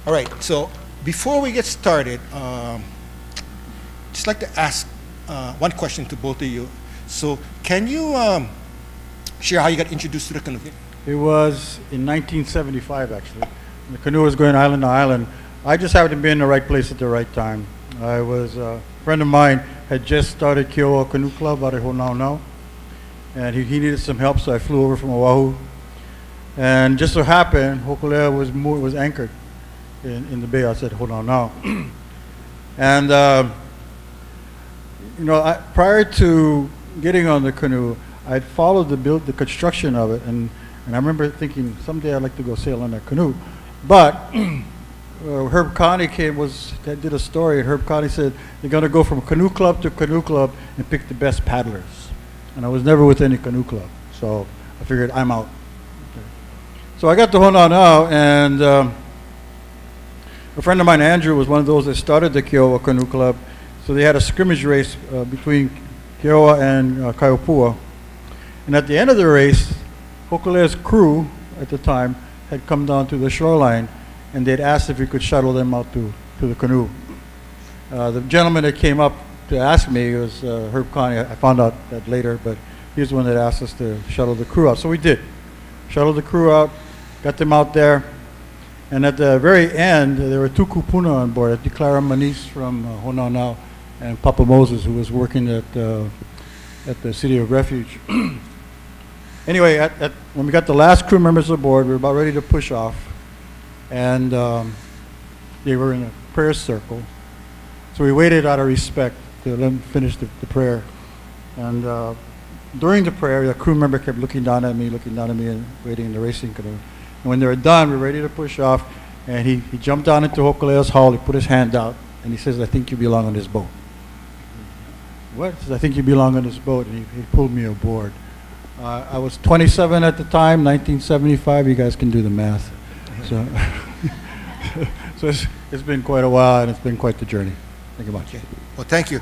All right, so before we get started, just like to ask one question to both of you. So can you share how you got introduced to the canoe? It was in 1975, actually. The canoe was going island to island. I just happened to be in the right place at the right time. A friend of mine had just started Kiowa Canoe Club out at Hokule'a, and he needed some help, so I flew over from Oahu. And just so happened, Hokule'a was anchored in the bay outside Hokule'a. And prior to getting on the canoe, I'd followed the construction of it, and I remember thinking someday I'd like to go sail on that canoe. But Herb Connie did a story, and Herb Connie said they're going to go from canoe club to canoe club and pick the best paddlers. And I was never with any canoe club, so I figured I'm out. Okay. So I got to Hokule'a, and a friend of mine, Andrew, was one of those that started the Kiowa Canoe Club. So they had a scrimmage race between Kiowa and Kaiopua. And at the end of the race, Hokule'a's crew at the time had come down to the shoreline, and they'd asked if we could shuttle them out to the canoe. The gentleman that came up to ask me was Herb Connie. I found out that later, but he was the one that asked us to shuttle the crew out. So we did. Shuttled the crew out, got them out there, and at the very end, there were two kupuna on board, Clara Manis from Hokule'a and Papa Moses, who was working at the City of Refuge. Anyway, when we got the last crew members aboard, we were about ready to push off, and they were in a prayer circle. So we waited out of respect to let them finish the prayer. And during the prayer, the crew member kept looking down at me, and waiting in the racing canoe. And when they were done, we were ready to push off, and he jumped down into Hokule'a's hull, he put his hand out, and he says, "I think you belong on this boat." What? He says, "I think you belong on this boat," and he pulled me aboard. I was 27 at the time, 1975. You guys can do the math. So, so it's been quite a while, and it's been quite the journey. Thank you much. Okay. Well, thank you.